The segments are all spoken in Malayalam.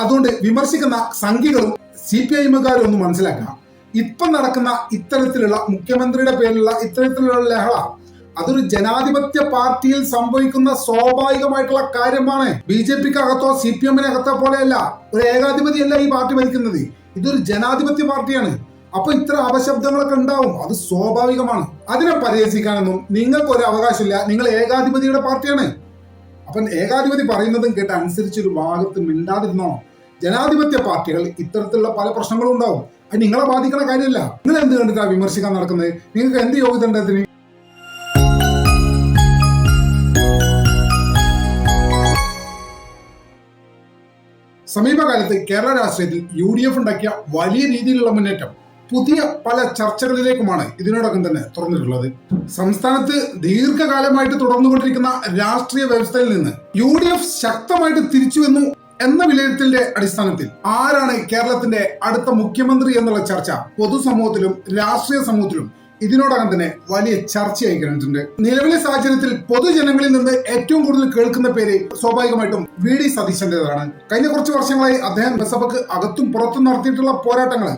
അതുകൊണ്ട് വിമർശിക്കുന്ന സംഘികളും CPIMകാരും ഒന്ന് മനസ്സിലാക്കുക, ഇപ്പം നടക്കുന്ന ഇത്തരത്തിലുള്ള മുഖ്യമന്ത്രിയുടെ പേരിലുള്ള ഇത്തരത്തിലുള്ള ലഹള അതൊരു ജനാധിപത്യ പാർട്ടിയിൽ സംഭവിക്കുന്ന സ്വാഭാവികമായിട്ടുള്ള കാര്യമാണ്. BJPക്കകത്തോ CPMനകത്തോ പോലെയല്ല, ഒരു ഏകാധിപതിയല്ല ഈ പാർട്ടി ഭരിക്കുന്നത്. ഇതൊരു ജനാധിപത്യ പാർട്ടിയാണ്. അപ്പൊ ഇത്ര അപശബ്ദങ്ങളൊക്കെ ഉണ്ടാവും, അത് സ്വാഭാവികമാണ്. അതിനെ പരിഹസിക്കാനൊന്നും നിങ്ങൾക്ക് ഒരു അവകാശമില്ല. നിങ്ങൾ ഏകാധിപതിയുടെ പാർട്ടിയാണ്. അപ്പൊ ഏകാധിപതി പറയുന്നതും കേട്ട് അനുസരിച്ചൊരു ഭാഗത്ത് മിണ്ടാതിരുന്നോ. ജനാധിപത്യ പാർട്ടികൾ ഇത്തരത്തിലുള്ള പല പ്രശ്നങ്ങളും ഉണ്ടാവും. അത് നിങ്ങളെ ബാധിക്കണ കാര്യമല്ല. നിങ്ങൾ എന്ത് കണ്ടിട്ടാണ് വിമർശിക്കാൻ നടക്കുന്നത്? നിങ്ങൾക്ക് എന്ത് യോഗ്യത ഉണ്ട് അതിന്? സമീപകാലത്ത് കേരള രാഷ്ട്രീയത്തിൽ UDF ഉണ്ടാക്കിയ വലിയ രീതിയിലുള്ള മുന്നേറ്റം പുതിയ പല ചർച്ചകളിലേക്കുമാണ് ഇതിനോടകം തന്നെ തുറന്നിട്ടുള്ളത്. സംസ്ഥാനത്ത് ദീർഘകാലമായിട്ട് തുടർന്നുകൊണ്ടിരിക്കുന്ന രാഷ്ട്രീയ വ്യവസ്ഥയിൽ നിന്ന് UDF ശക്തമായിട്ട് തിരിച്ചു വന്നു എന്ന വിലയിരുത്തലിന്റെ അടിസ്ഥാനത്തിൽ ആരാണ് കേരളത്തിന്റെ അടുത്ത മുഖ്യമന്ത്രി എന്നുള്ള ചർച്ച പൊതുസമൂഹത്തിലും രാഷ്ട്രീയ സമൂഹത്തിലും ഇതിനോടകം തന്നെ വലിയ ചർച്ചയായി കഴിഞ്ഞിട്ടുണ്ട്. നിലവിലെ സാഹചര്യത്തിൽ പൊതുജനങ്ങളിൽ നിന്ന് ഏറ്റവും കൂടുതൽ കേൾക്കുന്ന പേര് സ്വാഭാവികമായിട്ടും VD സതീശന്റേതാണ്. കഴിഞ്ഞ കുറച്ച് വർഷങ്ങളായി അദ്ദേഹം സഭക്ക് അകത്തും പുറത്തും നടത്തിയിട്ടുള്ള പോരാട്ടങ്ങൾ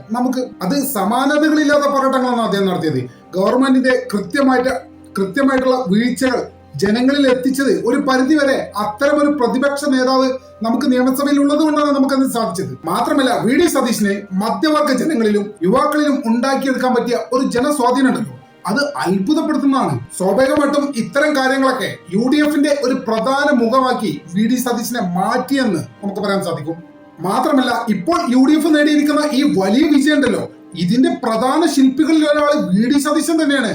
അത് സമാനതകളില്ലാത്ത പോരാട്ടങ്ങളാണ് അദ്ദേഹം നടത്തിയത്. ഗവൺമെന്റിന്റെ കൃത്യമായിട്ടുള്ള വീഴ്ചകൾ ജനങ്ങളിൽ എത്തിച്ചത് ഒരു പരിധിവരെ അത്തരമൊരു പ്രതിപക്ഷ നേതാവ് നമുക്ക് നിയമസഭയിൽ ഉള്ളത് കൊണ്ടാണ് നമുക്കത് സാധിച്ചത്. മാത്രമല്ല VD സതീശനെ മധ്യവർഗ ജനങ്ങളിലും യുവാക്കളിലും ഉണ്ടാക്കിയെടുക്കാൻ പറ്റിയ ഒരു ജനസ്വാധീനം ഉണ്ടല്ലോ, അത് അത്ഭുതപ്പെടുത്തുന്നതാണ്. സ്വാഭാവികമായിട്ടും ഇത്തരം കാര്യങ്ങളൊക്കെ UDFന്റെ ഒരു പ്രധാന മുഖമാക്കി VD സതീശനെ മാറ്റിയെന്ന് നമുക്ക് പറയാൻ സാധിക്കും. മാത്രമല്ല ഇപ്പോൾ UDF നേടിയിരിക്കുന്ന ഈ വലിയ വിജയം ഉണ്ടല്ലോ, ഇതിന്റെ പ്രധാന ശില്പികളിൽ ഒരാൾ VD സതീശൻ തന്നെയാണ്.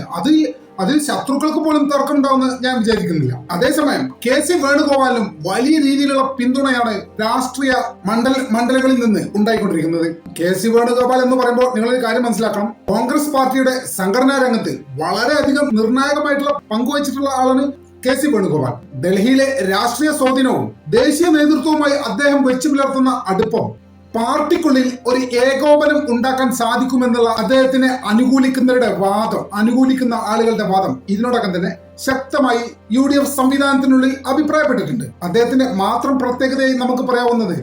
അതിൽ ശത്രുക്കൾക്ക് പോലും തർക്കം ഉണ്ടാവുമെന്ന് ഞാൻ വിചാരിക്കുന്നില്ല. അതേസമയം KC വേണുഗോപാലിനും വലിയ രീതിയിലുള്ള പിന്തുണയാണ് രാഷ്ട്രീയ മണ്ഡലങ്ങളിൽ നിന്ന് ഉണ്ടായിക്കൊണ്ടിരിക്കുന്നത്. KC വേണുഗോപാൽ എന്ന് പറയുമ്പോൾ നിങ്ങളൊരു കാര്യം മനസ്സിലാക്കണം, കോൺഗ്രസ് പാർട്ടിയുടെ സംഘടനാ രംഗത്ത് വളരെയധികം നിർണായകമായിട്ടുള്ള പങ്കുവച്ചിട്ടുള്ള ആളാണ് KC വേണുഗോപാൽ. ഡൽഹിയിലെ രാഷ്ട്രീയ സ്വാധീനവും ദേശീയ നേതൃത്വവുമായി അദ്ദേഹം വെച്ചു പുലർത്തുന്ന അടുപ്പം പാർട്ടിക്കുള്ളിൽ ഒരു ഏകോപനം ഉണ്ടാക്കാൻ സാധിക്കുമെന്നുള്ള അദ്ദേഹത്തിനെ അനുകൂലിക്കുന്ന ആളുകളുടെ വാദം ഇതിനോടകം തന്നെ ശക്തമായി UDF സംവിധാനത്തിനുള്ളിൽ അഭിപ്രായപ്പെട്ടിട്ടുണ്ട്. അദ്ദേഹത്തിന്റെ മാത്രം പ്രത്യേകതയായി നമുക്ക് പറയാവുന്നത്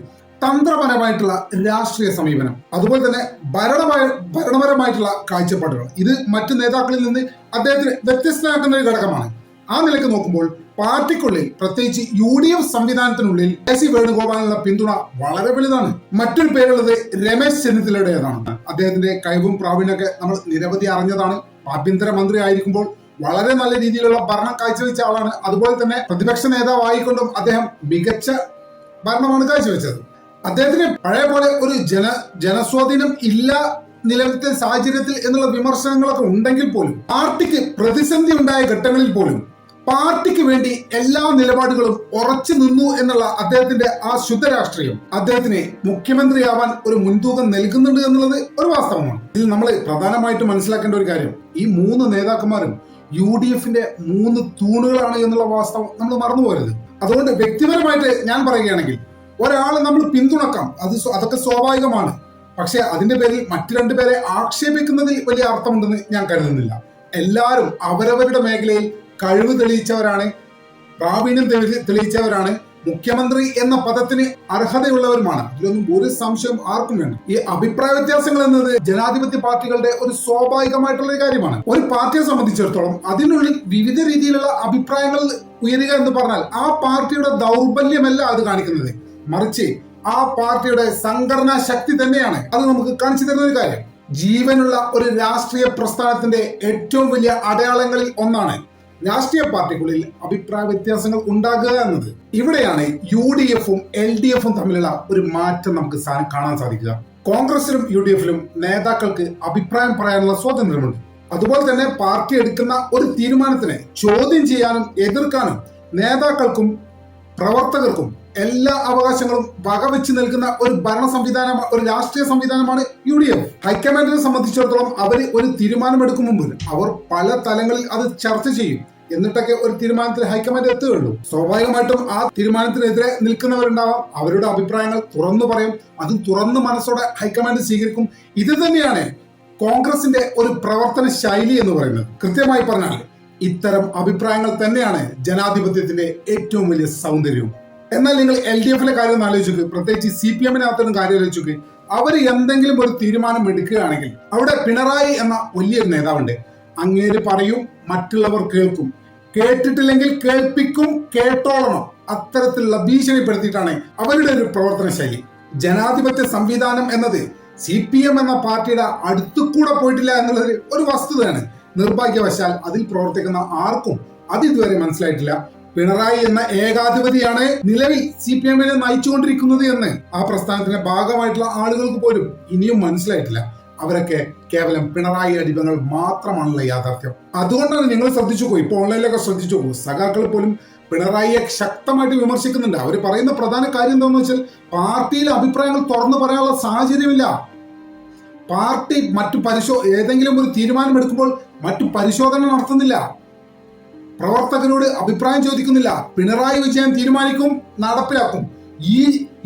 തന്ത്രപരമായിട്ടുള്ള രാഷ്ട്രീയ സമീപനം, അതുപോലെ തന്നെ ഭരണപരമായിട്ടുള്ള കാഴ്ചപ്പാടുകൾ. ഇത് മറ്റു നേതാക്കളിൽ നിന്ന് അദ്ദേഹത്തിന് വ്യത്യസ്തമാക്കുന്ന ഒരു ഘടകമാണ്. ആ നിലയ്ക്ക് നോക്കുമ്പോൾ പാർട്ടിക്കുള്ളിൽ പ്രത്യേകിച്ച് UDF സംവിധാനത്തിനുള്ളിൽ KC വേണുഗോപാലിനുള്ള പിന്തുണ വളരെ വലുതാണ്. മറ്റൊരു പേരുള്ളത് രമേശ് ചെന്നിത്തലയുടേതാണ്. അദ്ദേഹത്തിന്റെ കഴിവും പ്രാവീണ്യമൊക്കെ നമ്മൾ നിരവധി അറിഞ്ഞതാണ്. ആഭ്യന്തര മന്ത്രി ആയിരിക്കുമ്പോൾ വളരെ നല്ല രീതിയിലുള്ള ഭരണം കാഴ്ചവെച്ച ആളാണ്. അതുപോലെ തന്നെ പ്രതിപക്ഷ നേതാവായിക്കൊണ്ടും അദ്ദേഹം മികച്ച ഭരണമാണ് കാഴ്ചവെച്ചത്. അദ്ദേഹത്തിന് പഴയ പോലെ ഒരു ജനസ്വാധീനം ഇല്ല നിലവിലത്തെ സാഹചര്യത്തിൽ എന്നുള്ള വിമർശനങ്ങളൊക്കെ ഉണ്ടെങ്കിൽ പോലും പാർട്ടിക്ക് പ്രതിസന്ധി ഉണ്ടായ ഘട്ടങ്ങളിൽ പോലും പാർട്ടിക്ക് വേണ്ടി എല്ലാ നിലപാടുകളും ഉറച്ചു നിന്നു എന്നുള്ള അദ്ദേഹത്തിന്റെ ആ ശുദ്ധരാഷ്ട്രീയം അദ്ദേഹത്തിന് മുഖ്യമന്ത്രിയാവാൻ ഒരു മുൻതൂക്കം നൽകുന്നുണ്ട് എന്നുള്ളത് ഒരു വാസ്തവമാണ്. ഇതിൽ നമ്മൾ പ്രധാനമായിട്ടും മനസ്സിലാക്കേണ്ട ഒരു കാര്യം, ഈ 3 നേതാക്കന്മാരും UDFന്റെ 3 തൂണുകളാണ് എന്നുള്ള വാസ്തവം നമ്മൾ മറന്നുപോകരുത്. അതുകൊണ്ട് വ്യക്തിപരമായിട്ട് ഞാൻ പറയുകയാണെങ്കിൽ ഒരാളെ നമ്മൾ പിന്തുണക്കാം, അതൊക്കെ സ്വാഭാവികമാണ്. പക്ഷെ അതിന്റെ പേരിൽ മറ്റു 2 പേരെ ആക്ഷേപിക്കുന്നതിൽ വലിയ അർത്ഥമുണ്ടെന്ന് ഞാൻ കരുതുന്നില്ല. എല്ലാവരും അവരവരുടെ മേഖലയിൽ കഴിവ് തെളിയിച്ചവരാണ്, പ്രാവീണ്യം തെളിയിച്ചവരാണ്, മുഖ്യമന്ത്രി എന്ന പദത്തിന് അർഹതയുള്ളവരുമാണ്. ഇതിലൊന്നും ഒരു സംശയം ആർക്കും വേണ്ട. ഈ അഭിപ്രായ വ്യത്യാസങ്ങൾ എന്നത് ജനാധിപത്യ പാർട്ടികളുടെ ഒരു സ്വാഭാവികമായിട്ടുള്ള ഒരു കാര്യമാണ്. ഒരു പാർട്ടിയെ സംബന്ധിച്ചിടത്തോളം അതിനുള്ളിൽ വിവിധ രീതിയിലുള്ള അഭിപ്രായങ്ങൾ ഉയരുക എന്ന് പറഞ്ഞാൽ ആ പാർട്ടിയുടെ ദൗർബല്യമല്ല അത് കാണിക്കുന്നത്, മറിച്ച് ആ പാർട്ടിയുടെ സംഘടനാ ശക്തി തന്നെയാണ് അത് നമുക്ക് കാണിച്ചു തരുന്ന ഒരു കാര്യം. ജീവനുള്ള ഒരു രാഷ്ട്രീയ പ്രസ്ഥാനത്തിന്റെ ഏറ്റവും വലിയ അടയാളങ്ങളിൽ ഒന്നാണ് രാഷ്ട്രീയ പാർട്ടികളിൽ അഭിപ്രായ വ്യത്യാസങ്ങൾ ഉണ്ടാകുക എന്നത്. ഇവിടെയാണ് UDFും LDFും തമ്മിലുള്ള ഒരു മാറ്റം നമുക്ക് കാണാൻ സാധിക്കുക. കോൺഗ്രസിലും UDFിലും നേതാക്കൾക്ക് അഭിപ്രായം പറയാനുള്ള സ്വാതന്ത്ര്യമുണ്ട്. അതുപോലെ തന്നെ പാർട്ടി എടുക്കുന്ന ഒരു തീരുമാനത്തിനെ ചോദ്യം ചെയ്യാനും എതിർക്കാനും നേതാക്കൾക്കും പ്രവർത്തകർക്കും എല്ലാ അവകാശങ്ങളും വകവെച്ച് നൽകുന്ന ഒരു ഒരു രാഷ്ട്രീയ സംവിധാനമാണ് UDF. ഹൈക്കമാൻഡിനെ സംബന്ധിച്ചിടത്തോളം അവർ ഒരു തീരുമാനമെടുക്കും മുമ്പ് അവർ പല തലങ്ങളിൽ അത് ചർച്ച ചെയ്യും. എന്നിട്ടൊക്കെ ഒരു തീരുമാനത്തിൽ ഹൈക്കമാൻഡ് എത്തുകയുള്ളൂ. സ്വാഭാവികമായിട്ടും ആ തീരുമാനത്തിനെതിരെ നിൽക്കുന്നവരുണ്ടാവാം, അവരുടെ അഭിപ്രായങ്ങൾ തുറന്നു പറയും, അത് തുറന്നു മനസ്സോടെ ഹൈക്കമാൻഡ് സ്വീകരിക്കും. ഇത് തന്നെയാണ് കോൺഗ്രസിന്റെ ഒരു പ്രവർത്തന ശൈലി എന്ന് പറയുന്നത്. കൃത്യമായി പറഞ്ഞാൽ ഇത്തരം അഭിപ്രായങ്ങൾ തന്നെയാണ് ജനാധിപത്യത്തിന്റെ ഏറ്റവും വലിയ സൗന്ദര്യവും. എന്നാൽ നിങ്ങൾ LDF കാര്യം ഒന്ന് ആലോചിച്ചു, പ്രത്യേകിച്ച് CPM-നകത്തൊന്നും കാര്യം ആലോചിച്ചു. അവർ എന്തെങ്കിലും ഒരു തീരുമാനം എടുക്കുകയാണെങ്കിൽ അവിടെ പിണറായി എന്ന വലിയൊരു നേതാവുണ്ട്. അങ്ങേര് പറയും, മറ്റുള്ളവർ കേൾക്കും, കേട്ടിട്ടില്ലെങ്കിൽ കേൾപ്പിക്കും, കേട്ടോളണം, അത്തരത്തിലുള്ള ഭീഷണിപ്പെടുത്തിയിട്ടാണ് അവരുടെ ഒരു പ്രവർത്തന ശൈലി. ജനാധിപത്യ സംവിധാനം എന്നത് CPM എന്ന പാർട്ടിയുടെ അടുത്തുകൂടെ പോയിട്ടില്ല എന്നുള്ളത് ഒരു വസ്തുതയാണ്. നിർഭാഗ്യവശാൽ അതിൽ പ്രവർത്തിക്കുന്ന ആർക്കും അത് ഇതുവരെ മനസ്സിലായിട്ടില്ല. പിണറായി എന്ന ഏകാധിപതിയാണ് നിലവിൽ CPM-നെ നയിച്ചുകൊണ്ടിരിക്കുന്നത് എന്ന് ആ പ്രസ്ഥാനത്തിന്റെ ഭാഗമായിട്ടുള്ള ആളുകൾക്ക് പോലും ഇനിയും മനസ്സിലായിട്ടില്ല. അവരൊക്കെ കേവലം പിണറായി അടിമകൾ മാത്രമാണുള്ള യാഥാർത്ഥ്യം. അതുകൊണ്ടാണ് നിങ്ങൾ ശ്രദ്ധിച്ചു പോയി, ഇപ്പൊ ഓൺലൈനിലൊക്കെ ശ്രദ്ധിച്ചു പോകും, സഖാക്കൾ പോലും പിണറായിയെ ശക്തമായിട്ട് വിമർശിക്കുന്നുണ്ട്. അവർ പറയുന്ന പ്രധാന കാര്യം എന്താണെന്ന് വെച്ചാൽ പാർട്ടിയിലെ അഭിപ്രായങ്ങൾ തുറന്നു പറയാനുള്ള സാഹചര്യമില്ല. പാർട്ടി ഏതെങ്കിലും ഒരു തീരുമാനം എടുക്കുമ്പോൾ മറ്റു പരിശോധന നടത്തുന്നില്ല, പ്രവർത്തകരോട് അഭിപ്രായം ചോദിക്കുന്നില്ല. പിണറായി വിജയൻ തീരുമാനിക്കും, നടപ്പിലാക്കും.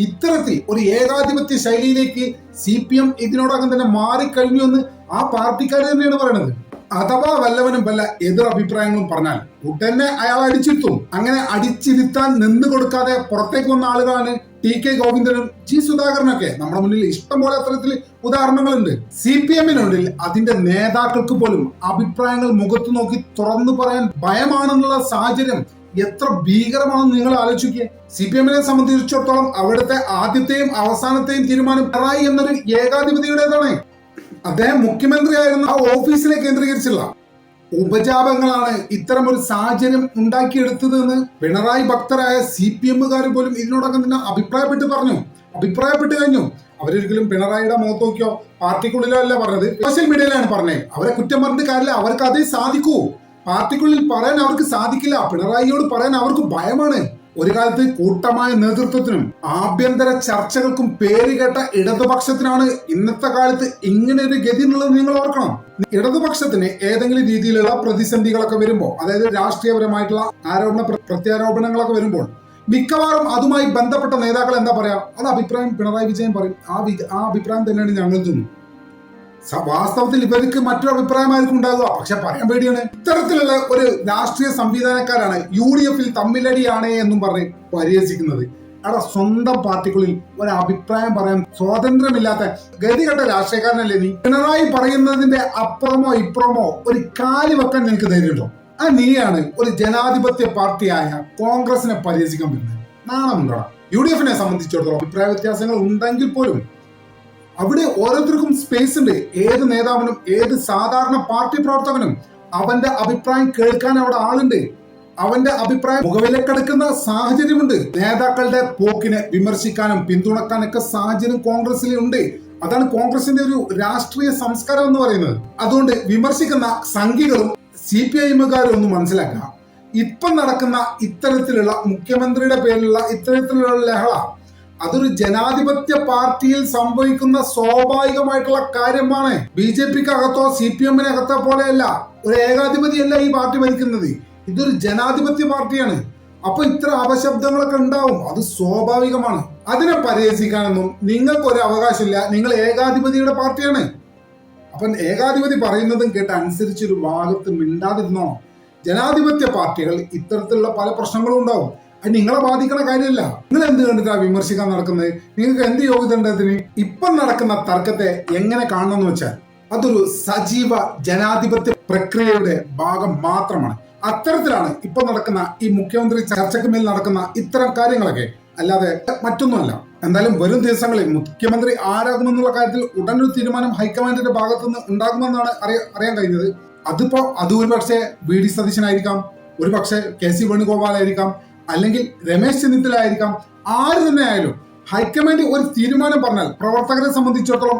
ഇത്തരത്തിൽ ഒരു ഏകാധിപത്യ ശൈലിയിലേക്ക് CPM ഇതിനോടകം തന്നെ മാറിക്കഴിഞ്ഞു എന്ന് ആ പാർട്ടിക്കാർ തന്നെയാണ് പറയുന്നത്. അഥവാ വല്ലവനും വല്ല എതിർ അഭിപ്രായങ്ങളും പറഞ്ഞാൽ ഉടനെ അയാൾ അടിച്ചിരുത്തും. അങ്ങനെ അടിച്ചിരുത്താൻ നിന്ന് കൊടുക്കാതെ പുറത്തേക്ക് വന്ന ആളുകളാണ് TK ഗോവിന്ദനും G സുധാകരനൊക്കെ. നമ്മുടെ മുന്നിൽ ഇഷ്ടംപോലെ അത്തരത്തിൽ ഉദാഹരണങ്ങളുണ്ട്. CPM-നുള്ളിൽ അതിന്റെ നേതാക്കൾക്ക് പോലും അഭിപ്രായങ്ങൾ മുഖത്ത് നോക്കി തുറന്നു പറയാൻ ഭയമാണെന്നുള്ള സാഹചര്യം എത്ര ഭീകരമാണെന്ന് നിങ്ങൾ ആലോചിക്കുക. CPM-നെ സംബന്ധിച്ചിടത്തോളം അവിടുത്തെ ആദ്യത്തെയും അവസാനത്തെയും തീരുമാനം പിണറായി എന്നൊരു ഏകാധിപതിയുടേതാണ്. അദ്ദേഹം മുഖ്യമന്ത്രിയായിരുന്ന ആ ഓഫീസിനെ കേന്ദ്രീകരിച്ചുള്ള ഉപജാപങ്ങളാണ് ഇത്തരം ഒരു സാഹചര്യം ഉണ്ടാക്കിയെടുത്തത് എന്ന് പിണറായി ഭക്തരായ CPM-കാർ പോലും ഇതിനോടകം തന്നെ അഭിപ്രായപ്പെട്ടു കഴിഞ്ഞു. അവരൊരിക്കലും പിണറായിയുടെ മുഖത്ത് നോക്കിയോ പാർട്ടിക്കുള്ളിലോ അല്ല പറഞ്ഞത്, സോഷ്യൽ മീഡിയയിലാണ് പറഞ്ഞത്. അവരെ കുറ്റം പറഞ്ഞിട്ട് കാര്യമില്ല, അവർക്ക് അതേ സാധിക്കൂ. പാർട്ടിക്കുള്ളിൽ പറയാൻ അവർക്ക് സാധിക്കില്ല, പിണറായിയോട് പറയാൻ അവർക്ക് ഭയമാണ്. ഒരു കാലത്ത് കൂട്ടമായ നേതൃത്വത്തിനും ആഭ്യന്തര ചർച്ചകൾക്കും പേരുകേട്ട ഇടതുപക്ഷത്തിനാണ് ഇന്നത്തെ കാലത്ത് ഇങ്ങനെ ഒരു ഗതി എന്നുള്ളത് നിങ്ങൾ ഓർക്കണം. ഇടതുപക്ഷത്തിന് ഏതെങ്കിലും രീതിയിലുള്ള പ്രതിസന്ധികളൊക്കെ വരുമ്പോൾ, അതായത് രാഷ്ട്രീയപരമായിട്ടുള്ള പ്രത്യാരോപണങ്ങളൊക്കെ വരുമ്പോൾ മിക്കവാറും അതുമായി ബന്ധപ്പെട്ട നേതാക്കൾ എന്താ പറയാ, അത് അഭിപ്രായം പിണറായി വിജയൻ പറയും. ആ അഭിപ്രായം തന്നെയാണ് ഞങ്ങൾ തോന്നുന്നു. വാസ്തവത്തിൽ ഇവർക്ക് മറ്റൊരു അഭിപ്രായമായിരിക്കും ഉണ്ടാകുക, പക്ഷെ പറയാൻ പേടിയാണ്. ഇത്തരത്തിലുള്ള ഒരു രാഷ്ട്രീയ സംവിധാനക്കാരാണ് UDF-ൽ തമ്മിലടിയാണ് എന്നും പറഞ്ഞ് പരിഹസിക്കുന്നത്. അവിടെ സ്വന്തം പാർട്ടിക്കുള്ളിൽ ഒരു അഭിപ്രായം പറയാൻ സ്വാതന്ത്ര്യമില്ലാത്ത ഗതികെട്ട രാഷ്ട്രീയക്കാരനല്ലേ നീ? പിണറായി പറയുന്നതിന്റെ അപ്പുറമോ ഇപ്പുറമോ ഒരു കാലി വെക്കാൻ നിനക്ക് ധൈര്യമുണ്ടോ? നീയാണ് ഒരു ജനാധിപത്യ പാർട്ടിയായ കോൺഗ്രസിനെ പരിഹസിക്കാൻ പറ്റുന്നത്. നാണമുണ്ടോ? UDF-നെ സംബന്ധിച്ചിടത്തോളം അഭിപ്രായ വ്യത്യാസങ്ങൾ ഉണ്ടെങ്കിൽ പോലും അവിടെ ഓരോരുത്തർക്കും സ്പേസ് ഉണ്ട്. ഏത് നേതാവിനും ഏത് സാധാരണ പാർട്ടി പ്രവർത്തകനും അവന്റെ അഭിപ്രായം കേൾക്കാൻ അവിടെ ആളുണ്ട്. അവന്റെ അഭിപ്രായം മുഖവിലക്കെടുക്കുന്ന സാഹചര്യമുണ്ട്. നേതാക്കളുടെ പോക്കിനെ വിമർശിക്കാനും പിന്തുണക്കാനൊക്കെ സാഹചര്യം കോൺഗ്രസിൽ ഉണ്ട്. അതാണ് കോൺഗ്രസിന്റെ ഒരു രാഷ്ട്രീയ സംസ്കാരം എന്ന് പറയുന്നത്. അതുകൊണ്ട് വിമർശിക്കുന്ന സംഘികളും CPIM-കാരും ഒന്ന് മനസ്സിലാക്കുക, ഇപ്പം നടക്കുന്ന ഇത്തരത്തിലുള്ള മുഖ്യമന്ത്രിയുടെ പേരിലുള്ള ഇത്തരത്തിലുള്ള ലഹള അതൊരു ജനാധിപത്യ പാർട്ടിയിൽ സംഭവിക്കുന്ന സ്വാഭാവികമായിട്ടുള്ള കാര്യമാണ്. BJP-ക്ക് അകത്തോ CPM-നകത്തോ പോലെയല്ല, ഒരു ഏകാധിപതിയല്ല ഈ പാർട്ടി ഭരിക്കുന്നത്. ഇതൊരു ജനാധിപത്യ പാർട്ടിയാണ്. അപ്പൊ ഇത്ര അപശബ്ദങ്ങളൊക്കെ ഉണ്ടാവും, അത് സ്വാഭാവികമാണ്. അതിനെ പരിഹസിക്കാനൊന്നും നിങ്ങൾക്കൊരു അവകാശമില്ല. നിങ്ങൾ ഏകാധിപതിയുടെ പാർട്ടിയാണ്. അപ്പം ഏകാധിപതി പറയുന്നതും കേട്ട് അനുസരിച്ചൊരു ഭാഗത്ത് മിണ്ടാതിരുന്നോ. ജനാധിപത്യ പാർട്ടികൾ ഇത്തരത്തിലുള്ള പല പ്രശ്നങ്ങളും ഉണ്ടാവും. അത് നിങ്ങളെ ബാധിക്കണ കാര്യമില്ല. നിങ്ങൾ എന്ത് കണ്ടിട്ടാ വിമർശിക്കാൻ നടക്കുന്നത്? നിങ്ങൾക്ക് എന്ത് യോഗ്യത ഉണ്ടതിന്? ഇപ്പം നടക്കുന്ന തർക്കത്തെ എങ്ങനെ കാണണമെന്ന് വെച്ചാൽ അതൊരു സജീവ ജനാധിപത്യ പ്രക്രിയയുടെ ഭാഗം മാത്രമാണ്. അത്തരത്തിലാണ് ഇപ്പൊ നടക്കുന്ന ഈ മുഖ്യമന്ത്രി ചർച്ചയ്ക്ക് മേൽ നടക്കുന്ന ഇത്തരം കാര്യങ്ങളൊക്കെ, അല്ലാതെ മറ്റൊന്നുമല്ല. എന്തായാലും വരും ദിവസങ്ങളിൽ മുഖ്യമന്ത്രി ആരാകുമെന്നുള്ള കാര്യത്തിൽ ഉടനൊരു തീരുമാനം ഹൈക്കമാൻഡിന്റെ ഭാഗത്തുനിന്ന് ഉണ്ടാകുമെന്നാണ് അറിയാൻ കഴിഞ്ഞത്. അത് ഒരു പക്ഷേ VD സതീശനായിരിക്കാം, ഒരു പക്ഷേ KC വേണുഗോപാലായിരിക്കാം, അല്ലെങ്കിൽ രമേശ് ചെന്നിത്തല ആയിരിക്കാം. ആര് തന്നെ ആയാലും ഹൈക്കമാൻഡ് ഒരു തീരുമാനം പറഞ്ഞാൽ പ്രവർത്തകരെ സംബന്ധിച്ചിടത്തോളം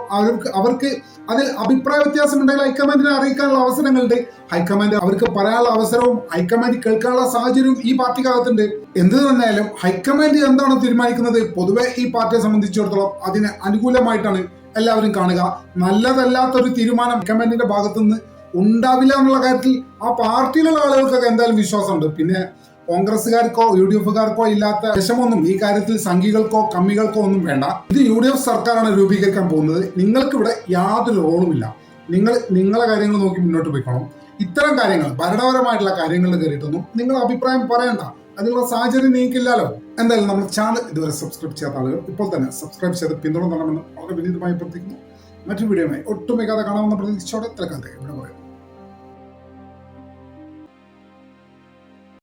അവർക്ക് അതിൽ അഭിപ്രായ വ്യത്യാസം ഉണ്ടെങ്കിൽ ഹൈക്കമാൻഡിനെ അറിയിക്കാനുള്ള അവസരങ്ങളുണ്ട്. ഹൈക്കമാൻഡ് അവർക്ക് പറയാനുള്ള അവസരവും ഹൈക്കമാൻഡ് കേൾക്കാനുള്ള സാഹചര്യവും ഈ പാർട്ടിക്കകത്തുണ്ട്. എന്ത് തന്നെയായാലും ഹൈക്കമാൻഡ് എന്താണോ തീരുമാനിക്കുന്നത് പൊതുവെ ഈ പാർട്ടിയെ സംബന്ധിച്ചിടത്തോളം അതിന് അനുകൂലമായിട്ടാണ് എല്ലാവരും കാണുക. നല്ലതല്ലാത്തൊരു തീരുമാനം ഹൈക്കമാൻഡിന്റെ ഭാഗത്തുനിന്ന് ഉണ്ടാവില്ല എന്നുള്ള കാര്യത്തിൽ ആ പാർട്ടിയിലുള്ള ആളുകൾക്കൊക്കെ എന്തായാലും വിശ്വാസമുണ്ട്. പിന്നെ കോൺഗ്രസ്സുകാർക്കോ UDF-കാർക്കോ ഇല്ലാത്ത വിഷമൊന്നും ഈ കാര്യത്തിൽ സംഘികൾക്കോ കമ്മികൾക്കോ ഒന്നും വേണ്ട. ഇത് UDF സർക്കാരാണ് രൂപീകരിക്കാൻ പോകുന്നത്. നിങ്ങൾക്കിവിടെ യാതൊരു റോളുമില്ല. നിങ്ങളെ കാര്യങ്ങൾ നോക്കി മുന്നോട്ട് പോയിക്കോണം. ഇത്തരം കാര്യങ്ങൾ ഭരണപരമായിട്ടുള്ള കാര്യങ്ങളിൽ കയറിയിട്ടൊന്നും നിങ്ങൾ അഭിപ്രായം പറയണ്ട. അതിനുള്ള സാഹചര്യം നീക്കില്ലല്ലോ. എന്തായാലും നമ്മൾ ചാനൽ ഇതുവരെ സബ്സ്ക്രൈബ് ചെയ്യാത്ത ആളുകൾ ഇപ്പോൾ തന്നെ സബ്സ്ക്രൈബ് ചെയ്ത് പിന്തുണ നൽകണമെന്ന് വളരെ വിനീതമായി പ്രവർത്തിക്കുന്നു. മറ്റൊരു വീഡിയോയുമായി ഒട്ടും മികാതെ കാണാമെന്ന പ്രതീക്ഷയോടെ തിരക്കാതെ ഇവിടെ പറയാം.